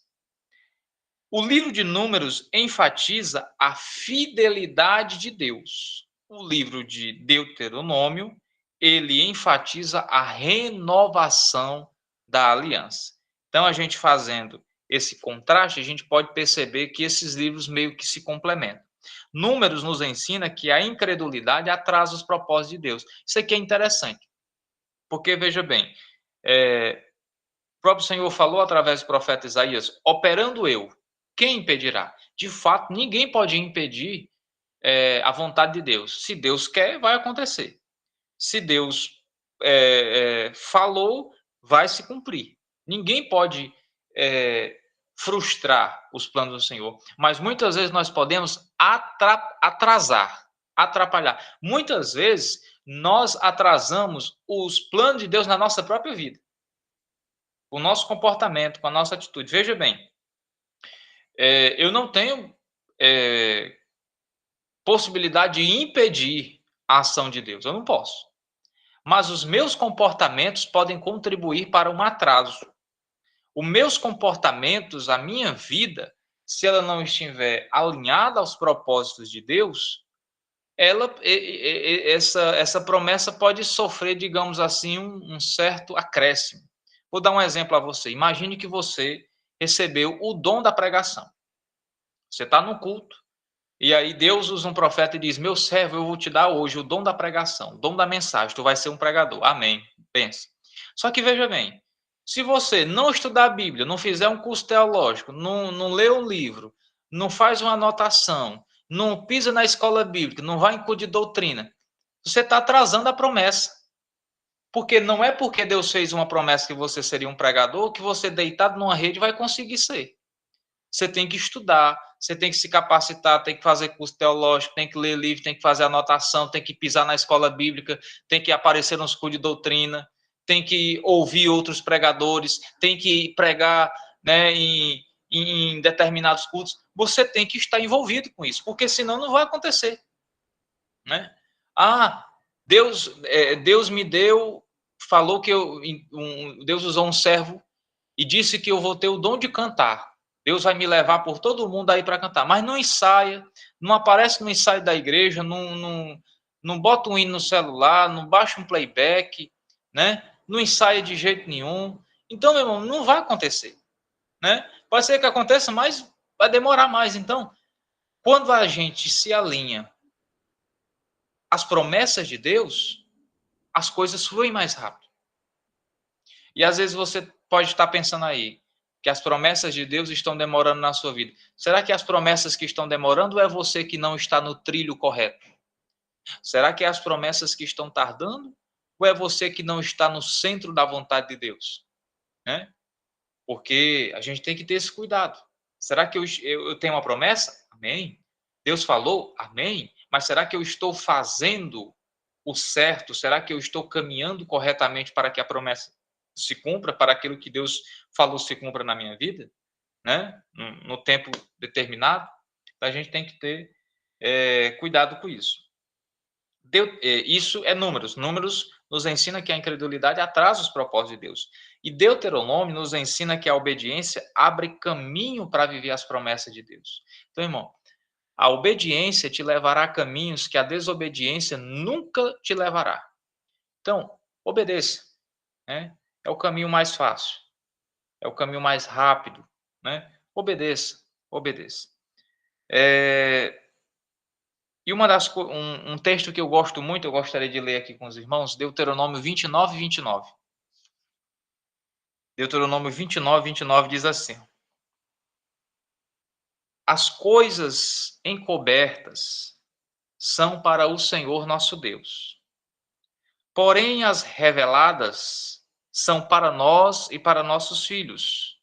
O livro de Números enfatiza a fidelidade de Deus. O livro de Deuteronômio, ele enfatiza a renovação da aliança. Então, a gente fazendo esse contraste, a gente pode perceber que esses livros meio que se complementam. Números nos ensina que a incredulidade atrasa os propósitos de Deus. Isso aqui é interessante, porque, veja bem, o próprio Senhor falou através do profeta Isaías, operando eu, quem impedirá? De fato, ninguém pode impedir a vontade de Deus. Se Deus quer, vai acontecer. Se Deus falou, vai se cumprir. Ninguém pode frustrar os planos do Senhor. Mas muitas vezes nós podemos atrasar, atrapalhar. Muitas vezes nós atrasamos os planos de Deus na nossa própria vida. O nosso comportamento, com a nossa atitude. Veja bem, eu não tenho possibilidade de impedir a ação de Deus. Eu não posso. Mas os meus comportamentos podem contribuir para um atraso. Os meus comportamentos, a minha vida, se ela não estiver alinhada aos propósitos de Deus, essa promessa pode sofrer, digamos assim, um certo acréscimo. Vou dar um exemplo a você. Imagine que você recebeu o dom da pregação. Você está no culto, e aí Deus usa um profeta e diz, meu servo, eu vou te dar hoje o dom da pregação, o dom da mensagem, tu vai ser um pregador. Amém. Pensa. Só que veja bem, se você não estudar a Bíblia, não fizer um curso teológico, não ler um livro, não faz uma anotação, não pisa na escola bíblica, não vai em curso de doutrina, você está atrasando a promessa. Porque não é porque Deus fez uma promessa que você seria um pregador que você deitado numa rede vai conseguir ser. Você tem que estudar, você tem que se capacitar, tem que fazer curso teológico, tem que ler livro, tem que fazer anotação, tem que pisar na escola bíblica, tem que aparecer nos cursos de doutrina, tem que ouvir outros pregadores, tem que pregar, né, em determinados cultos. Você tem que estar envolvido com isso, porque senão não vai acontecer, né? Deus me deu, falou que Deus usou um servo e disse que eu vou ter o dom de cantar. Deus vai me levar por todo mundo aí para cantar. Mas não ensaia, não aparece no ensaio da igreja, não bota um hino no celular, não baixa um playback, né? Não ensaia de jeito nenhum. Então, meu irmão, não vai acontecer, né? Pode ser que aconteça, mas vai demorar mais. Então, quando a gente se alinha às promessas de Deus, as coisas fluem mais rápido. E às vezes você pode estar pensando aí que as promessas de Deus estão demorando na sua vida. Será que as promessas que estão demorando ou é você que não está no trilho correto? Será que é as promessas que estão tardando ou é você que não está no centro da vontade de Deus? Né? Porque a gente tem que ter esse cuidado. Será que eu tenho uma promessa? Amém. Deus falou? Amém. Mas será que eu estou fazendo o certo? Será que eu estou caminhando corretamente para que a promessa se cumpra, para aquilo que Deus falou se cumpra na minha vida, né? No tempo determinado? Então, a gente tem que ter cuidado com isso. Isso é números. Números nos ensina que a incredulidade atrasa os propósitos de Deus. E Deuteronômio nos ensina que a obediência abre caminho para viver as promessas de Deus. Então, irmão, a obediência te levará a caminhos que a desobediência nunca te levará. Então, obedeça, né? É o caminho mais fácil, é o caminho mais rápido, né? Obedeça, obedeça. E um texto que eu gosto muito, eu gostaria de ler aqui com os irmãos, Deuteronômio 29, 29. Deuteronômio 29, 29 diz assim: as coisas encobertas são para o Senhor nosso Deus, porém as reveladas são para nós e para nossos filhos,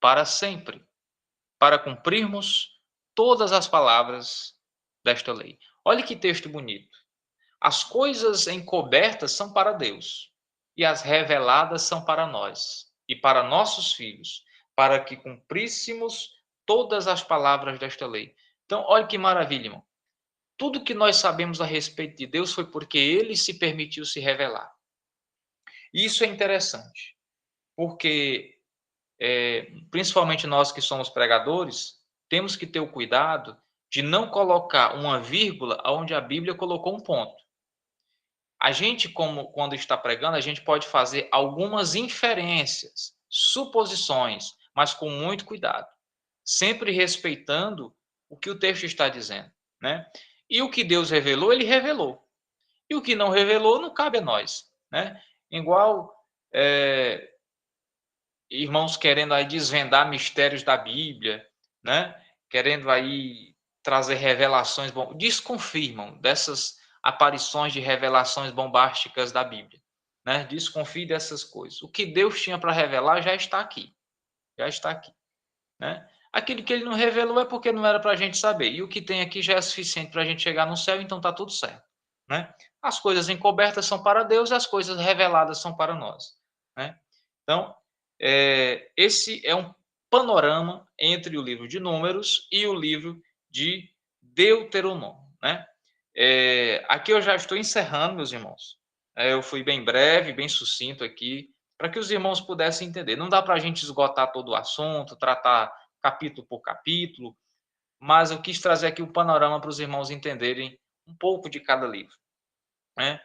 para sempre, para cumprirmos todas as palavras desta lei. Olha que texto bonito. As coisas encobertas são para Deus, e as reveladas são para nós e para nossos filhos, para que cumpríssemos todas as palavras desta lei. Então, olha que maravilha, irmão. Tudo que nós sabemos a respeito de Deus foi porque ele se permitiu se revelar. Isso é interessante, porque, principalmente nós que somos pregadores, temos que ter o cuidado de não colocar uma vírgula onde a Bíblia colocou um ponto. A gente, como quando está pregando, a gente pode fazer algumas inferências, suposições, mas com muito cuidado, sempre respeitando o que o texto está dizendo, né? E o que Deus revelou, ele revelou. E o que não revelou, não cabe a nós, né? Igual irmãos querendo aí desvendar mistérios da Bíblia, né? Querendo aí trazer revelações, desconfirmam dessas aparições de revelações bombásticas da Bíblia, né? Desconfie dessas coisas. O que Deus tinha para revelar já está aqui, né? Aquilo que ele não revelou é porque não era para a gente saber. E o que tem aqui já é suficiente para a gente chegar no céu, então está tudo certo, né? As coisas encobertas são para Deus, as coisas reveladas são para nós, né? Então, esse é um panorama entre o livro de Números e o livro de Deuteronômio, né? Aqui eu já estou encerrando, meus irmãos. Eu fui bem breve, bem sucinto aqui, para que os irmãos pudessem entender. Não dá para a gente esgotar todo o assunto, tratar capítulo por capítulo, mas eu quis trazer aqui o panorama para os irmãos entenderem um pouco de cada livro, né?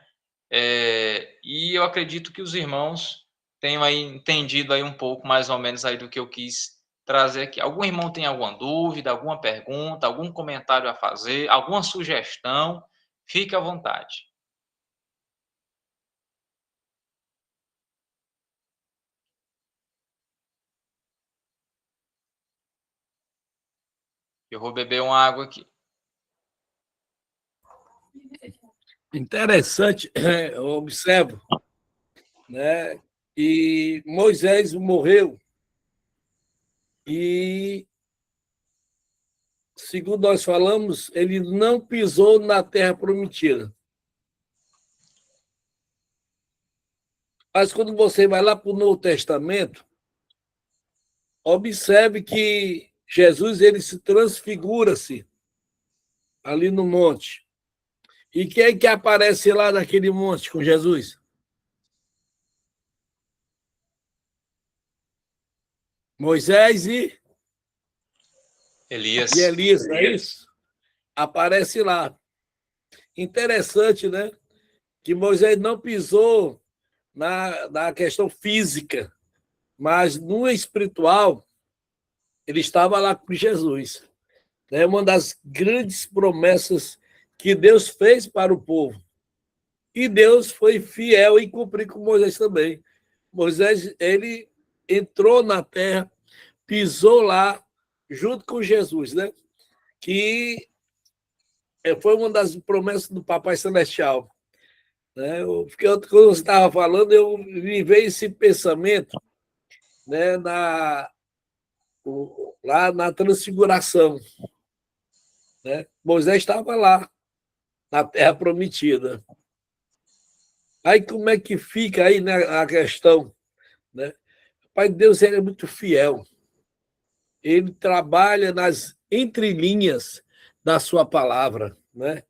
E eu acredito que os irmãos tenham aí entendido aí um pouco mais ou menos aí do que eu quis trazer aqui. Algum irmão tem alguma dúvida, alguma pergunta, algum comentário a fazer, alguma sugestão? Fique à vontade. Eu vou beber uma água aqui. Interessante, eu observo, né? E Moisés morreu e, segundo nós falamos, ele não pisou na terra prometida. Mas quando você vai lá para o Novo Testamento, observe que Jesus ele se transfigura-se ali no monte. E quem é que aparece lá naquele monte com Jesus? Moisés e Elias. E Elias, não é isso? Aparece lá. Interessante, né? Que Moisés não pisou na questão física, mas no espiritual, ele estava lá com Jesus. É uma das grandes promessas que Deus fez para o povo. E Deus foi fiel em cumprir com Moisés também. Moisés, ele entrou na terra, pisou lá, junto com Jesus, né? Que foi uma das promessas do Papai Celestial. Né? Quando você estava falando, eu me veio esse pensamento, né, lá na Transfiguração. Né? Moisés estava lá, na Terra Prometida. Aí como é que fica aí, né, a questão? Né? O Pai de Deus, ele é muito fiel. Ele trabalha nas entrelinhas da sua palavra, né?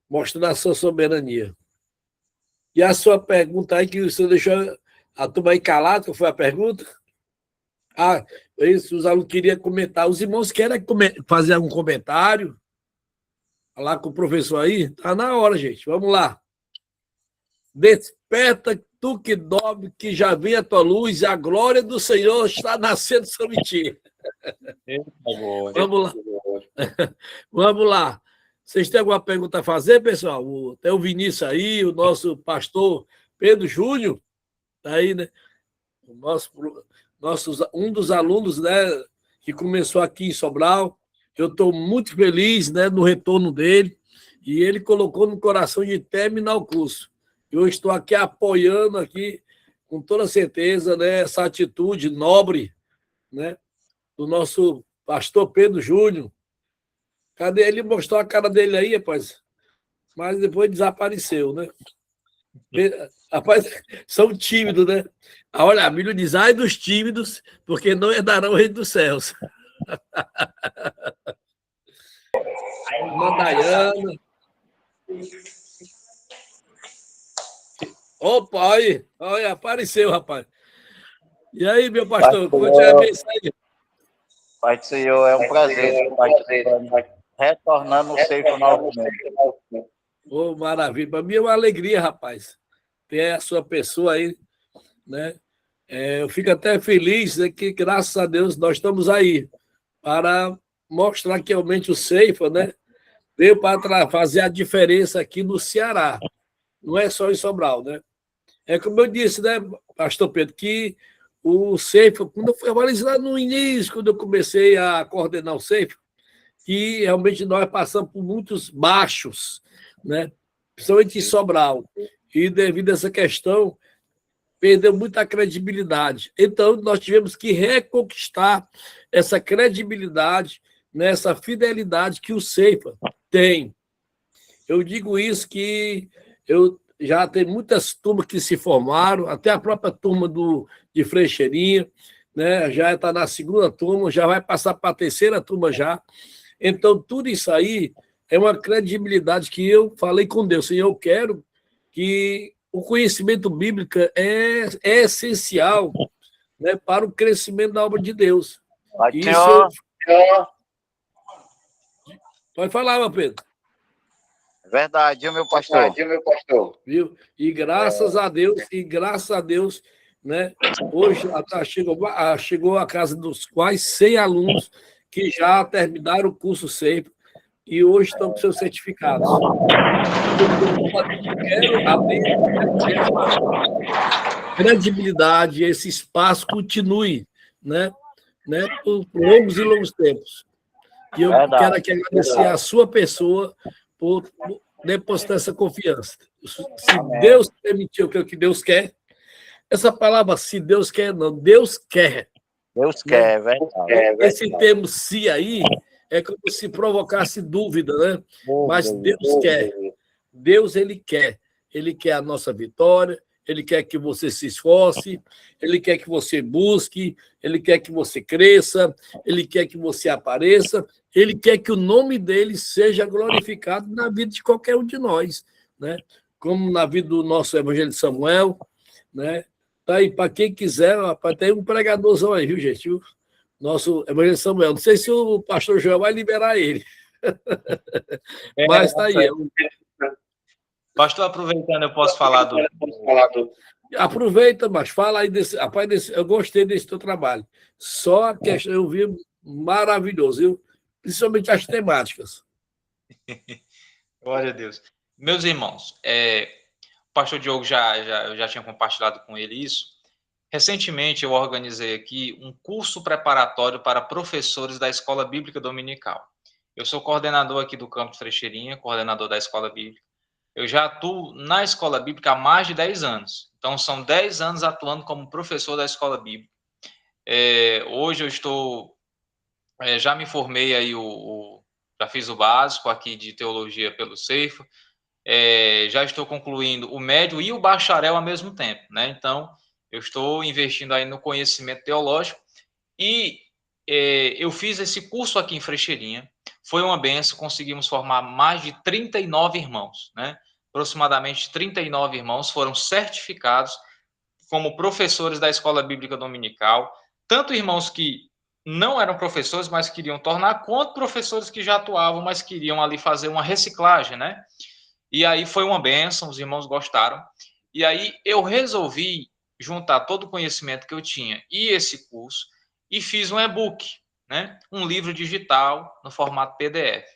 Mostrando a sua soberania. E a sua pergunta aí, que você deixou a turma aí calada, qual foi a pergunta? Ah, isso, os alunos queriam comentar. Os irmãos querem fazer algum comentário? Falar com o professor aí? Está na hora, gente. Vamos lá. Desperta, tu que dorme, que já vem a tua luz, e a glória do Senhor está nascendo sobre ti. Vamos lá. Vamos lá. Vocês têm alguma pergunta a fazer, pessoal? Tem o Vinícius aí, o nosso pastor Pedro Júnior, tá aí, né? Um dos alunos, né, que começou aqui em Sobral. Eu estou muito feliz, né, no retorno dele, e ele colocou no coração de terminar o curso. Eu estou aqui apoiando aqui, com toda certeza, né, essa atitude nobre, né, do nosso pastor Pedro Júnior. Cadê ele? Mostrou a cara dele aí, rapaz. Mas depois desapareceu, né? Rapaz, são tímidos, né? Olha, a Bíblia diz, ai dos tímidos, porque não herdarão o reino dos céus. Mandaiana. Opa, aí, olha, apareceu, rapaz. E aí, meu pastor, como é a mensagem? Pai do Senhor, é um prazer retornando no seio novamente. Oh, maravilha. Para mim é uma alegria, rapaz, ter a sua pessoa aí, né? Eu fico até feliz, né, que, graças a Deus, nós estamos aí para mostrar que realmente o Ceifa, né, veio para fazer a diferença aqui no Ceará. Não é só em Sobral, né? É como eu disse, né, pastor Pedro, que o Ceifa, quando eu fui lá no início, quando eu comecei a coordenar o Ceifa, que realmente nós passamos por muitos baixos, né? Principalmente em Sobral. E devido a essa questão, perdeu muita credibilidade. Então, nós tivemos que reconquistar essa credibilidade, essa fidelidade que o Ceifa tem. Eu digo isso que eu já tenho muitas turmas que se formaram, até a própria turma de Frecheirinha, né? Já está na segunda turma, já vai passar para a terceira turma já. Então, tudo isso aí é uma credibilidade que eu falei com Deus. E eu quero que o conhecimento bíblico é essencial, né, para o crescimento da obra de Deus. Pode falar, meu Pedro. Verdade, meu pastor. Viu? E graças a Deus, né, hoje chegou a casa dos quais 100 alunos que já terminaram o curso sempre e hoje estão com seus certificados. Eu quero abrir credibilidade, esse espaço continue, né, por longos e longos tempos. E eu quero aqui agradecer a sua pessoa por depositar essa confiança. Se Deus permitiu que Deus quer, essa palavra, se Deus quer, não, Deus quer. Deus quer, né? Verdade. Esse termo "se" aí é como se provocasse dúvida, né? Mas Deus quer. Deus, ele quer. Ele quer a nossa vitória, ele quer que você se esforce, ele quer que você busque, ele quer que você cresça, ele quer que você apareça, ele quer que o nome dele seja glorificado na vida de qualquer um de nós, né? Como na vida do nosso evangelho de Samuel, né? Tá aí, para quem quiser, rapaz, tem um pregadorzão aí, viu, gente? nosso evangelista Samuel. Não sei se o pastor Joel vai liberar ele. Mas está aí. Pastor, aproveitando, eu posso falar do... Aproveita, mas fala aí desse. Rapaz, eu gostei desse teu trabalho. Só a questão, eu vi maravilhoso, viu? Principalmente as temáticas. Glória a Deus. Meus irmãos, o pastor Diogo eu já tinha compartilhado com ele isso. Recentemente, eu organizei aqui um curso preparatório para professores da Escola Bíblica Dominical. Eu sou coordenador aqui do Campo Frecheirinha, coordenador da Escola Bíblica. Eu já atuo na Escola Bíblica há mais de 10 anos. Então, são 10 anos atuando como professor da Escola Bíblica. Hoje eu estou... já me formei aí, já fiz o básico aqui de teologia pelo Ceifa. Já estou concluindo o médio e o bacharel ao mesmo tempo, né? Então, eu estou investindo aí no conhecimento teológico e eu fiz esse curso aqui em Frecheirinha. Foi uma benção, conseguimos formar mais de 39 irmãos, né? Aproximadamente 39 irmãos foram certificados como professores da Escola Bíblica Dominical, tanto irmãos que não eram professores, mas queriam tornar, quanto professores que já atuavam, mas queriam ali fazer uma reciclagem, né? E aí foi uma bênção, os irmãos gostaram. E aí eu resolvi juntar todo o conhecimento que eu tinha e esse curso e fiz um e-book, né? Um livro digital no formato PDF.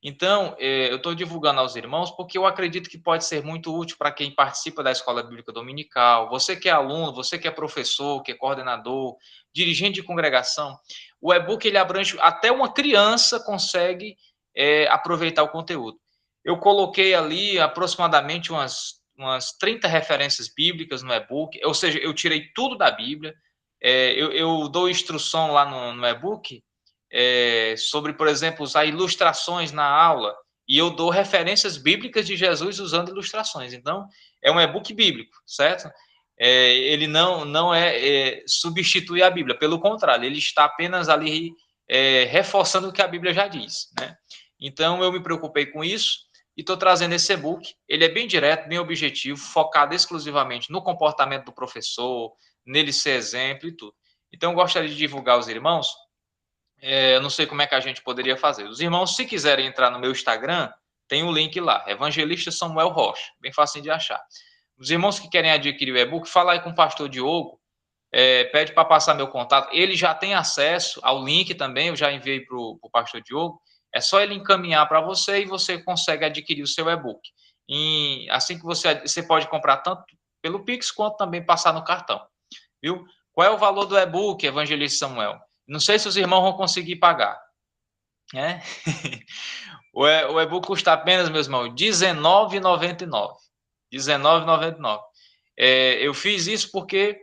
Então, eu estou divulgando aos irmãos porque eu acredito que pode ser muito útil para quem participa da Escola Bíblica Dominical, você que é aluno, você que é professor, que é coordenador, dirigente de congregação. O e-book ele abrange, até uma criança consegue aproveitar o conteúdo. Eu coloquei ali aproximadamente umas 30 referências bíblicas no e-book, ou seja, eu tirei tudo da Bíblia. Eu dou instrução lá no e-book sobre, por exemplo, usar ilustrações na aula, e eu dou referências bíblicas de Jesus usando ilustrações. Então, é um e-book bíblico, certo? Ele não substitui a Bíblia, pelo contrário, ele está apenas ali reforçando o que a Bíblia já diz, né? Então, eu me preocupei com isso e estou trazendo esse e-book. Ele é bem direto, bem objetivo, focado exclusivamente no comportamento do professor, nele ser exemplo e tudo. Então, eu gostaria de divulgar aos irmãos. Eu não sei como é que a gente poderia fazer. Os irmãos, se quiserem entrar no meu Instagram, tem um link lá, Evangelista Samuel Rocha, bem fácil de achar. Os irmãos que querem adquirir o e-book, fala aí com o pastor Diogo, pede para passar meu contato. Ele já tem acesso ao link também, eu já enviei para o pastor Diogo. É só ele encaminhar para você e você consegue adquirir o seu e-book. Assim que você pode comprar tanto pelo Pix quanto também passar no cartão. Viu? Qual é o valor do e-book, Evangelista Samuel? Não sei se os irmãos vão conseguir pagar, né? O e-book custa apenas, meus irmãos, R$19,99. R$19,99. Eu fiz isso porque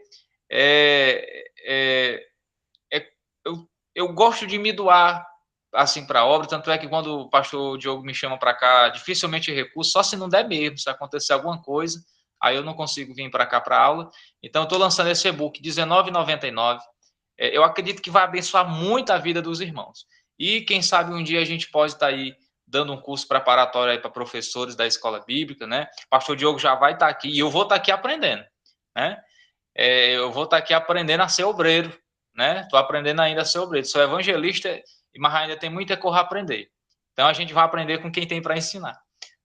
eu gosto de me doar assim para a obra, tanto é que quando o pastor Diogo me chama para cá, dificilmente recurso, só se não der mesmo, se acontecer alguma coisa, aí eu não consigo vir para cá para aula. Então, eu estou lançando esse e-book, R$19,99. Eu acredito que vai abençoar muito a vida dos irmãos. E quem sabe um dia a gente pode estar aí dando um curso preparatório aí para professores da escola bíblica, né? O pastor Diogo já vai estar aqui e eu vou estar aqui aprendendo, né? Eu vou estar aqui aprendendo a ser obreiro, né? Estou aprendendo ainda a ser obreiro. Sou evangelista, mas ainda tem muita coisa a aprender. Então a gente vai aprender com quem tem para ensinar,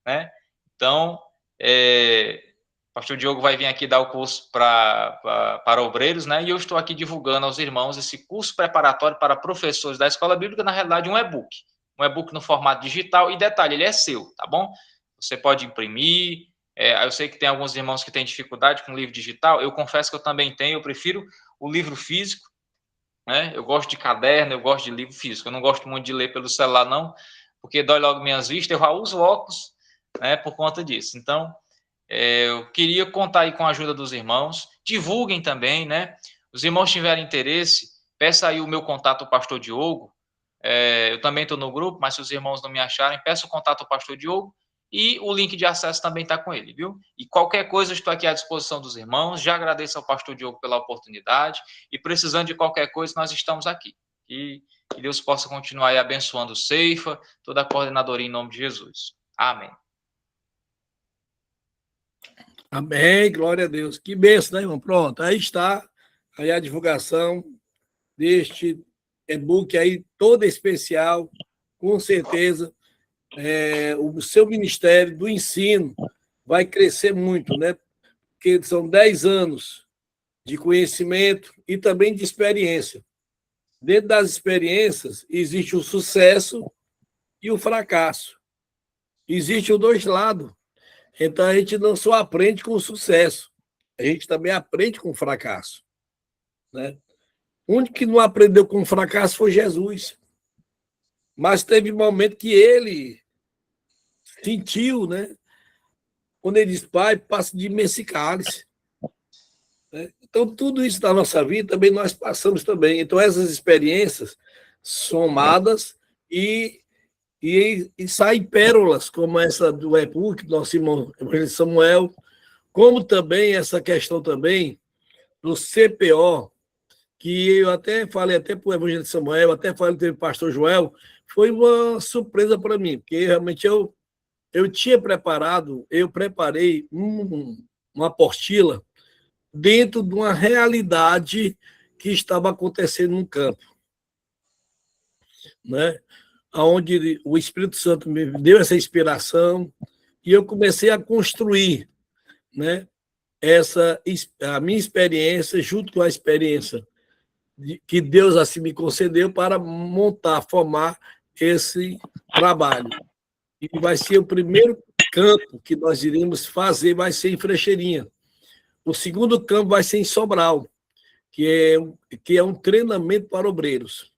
né? Então, o pastor Diogo vai vir aqui dar o curso para obreiros, né? E eu estou aqui divulgando aos irmãos esse curso preparatório para professores da escola bíblica, na realidade, um e-book. Um e-book no formato digital. E detalhe, ele é seu, tá bom? Você pode imprimir. Eu sei que tem alguns irmãos que têm dificuldade com livro digital. Eu confesso que eu também tenho. Eu prefiro o livro físico, né? Eu gosto de caderno, eu gosto de livro físico. Eu não gosto muito de ler pelo celular, não, porque dói logo minhas vistas. Eu já uso óculos, né? Por conta disso. Então, eu queria contar aí com a ajuda dos irmãos. Divulguem também, né? Os irmãos tiverem interesse, peça aí o meu contato ao pastor Diogo. Eu também estou no grupo, mas se os irmãos não me acharem, peça o contato ao pastor Diogo e o link de acesso também está com ele, viu? E qualquer coisa, eu estou aqui à disposição dos irmãos. Já agradeço ao pastor Diogo pela oportunidade e precisando de qualquer coisa, nós estamos aqui. Que Deus possa continuar aí abençoando o Ceifa, toda a coordenadoria em nome de Jesus. Amém. Amém, glória a Deus. Que bênção, né, irmão? Pronto, aí está aí a divulgação deste e-book aí todo especial, com certeza. O seu ministério do ensino vai crescer muito, né? Porque são 10 anos de conhecimento e também de experiência. Dentro das experiências, existe o sucesso e o fracasso. Existe os dois lados. Então, a gente não só aprende com o sucesso, a gente também aprende com o fracasso. Né? O único que não aprendeu com o fracasso foi Jesus. Mas teve um momento que ele sentiu, né? Quando ele disse, Pai, passa de mim esse cálice. Então, tudo isso da nossa vida também nós passamos também. Então, essas experiências somadas e saem pérolas, como essa do e-book, do nosso irmão Samuel, como também essa questão também do CPO, que eu até falei até para o Evangelho Samuel, até falei para o pastor Joel, foi uma surpresa para mim, porque realmente eu preparei uma apostila dentro de uma realidade que estava acontecendo no campo, né? Onde o Espírito Santo me deu essa inspiração e eu comecei a construir, né? A minha experiência junto com a experiência que Deus assim me concedeu para formar esse trabalho. E vai ser o primeiro campo que nós iremos fazer, vai ser em Frecheirinha. O segundo campo vai ser em Sobral, que é um treinamento para obreiros.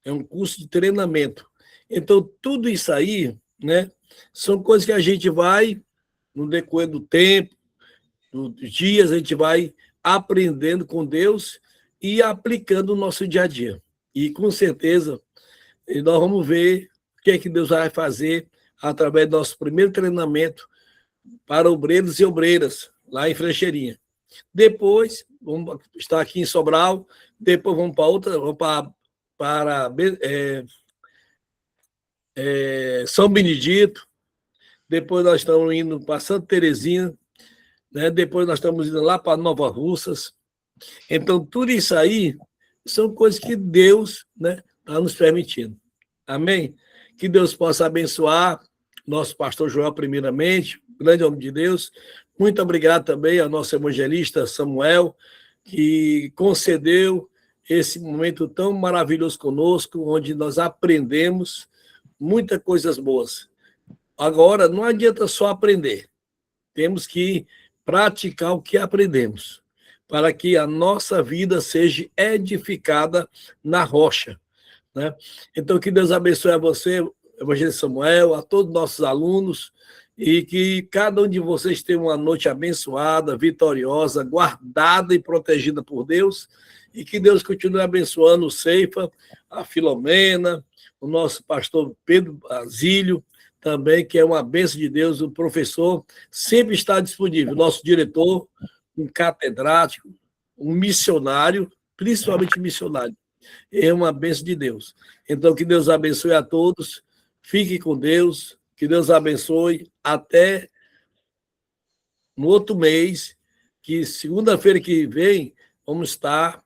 É um curso de treinamento. Então, tudo isso aí, né, são coisas que a gente vai, no decorrer do tempo, dos dias, a gente vai aprendendo com Deus e aplicando no nosso dia a dia. E, com certeza, nós vamos ver o que é que Deus vai fazer através do nosso primeiro treinamento para obreiros e obreiras, lá em Frecheirinha. Depois, vamos estar aqui em Sobral, depois vamos para outra, vamos para São Benedito, depois nós estamos indo para Santa Terezinha, né? Depois nós estamos indo lá para Nova Russas. Então, tudo isso aí são coisas que Deus, né, está nos permitindo. Amém? Que Deus possa abençoar nosso pastor Joel, primeiramente, grande homem de Deus. Muito obrigado também ao nosso evangelista Samuel, que concedeu esse momento tão maravilhoso conosco, onde nós aprendemos muitas coisas boas. Agora, não adianta só aprender. Temos que praticar o que aprendemos, para que a nossa vida seja edificada na rocha. Né? Então, que Deus abençoe a você, evangelista Samuel, a todos os nossos alunos, e que cada um de vocês tenha uma noite abençoada, vitoriosa, guardada e protegida por Deus, e que Deus continue abençoando o Ceifa, a Filomena, o nosso pastor Pedro Basílio, também, que é uma bênção de Deus, o professor sempre está disponível, nosso diretor, um catedrático, um missionário, principalmente missionário, é uma bênção de Deus. Então, que Deus abençoe a todos, fique com Deus, que Deus abençoe, até no outro mês, que segunda-feira que vem, vamos estar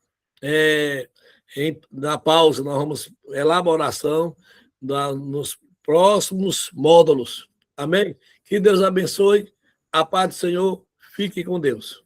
na pausa, nós vamos elaboração nos próximos módulos. Amém? Que Deus abençoe, a paz do Senhor, fique com Deus.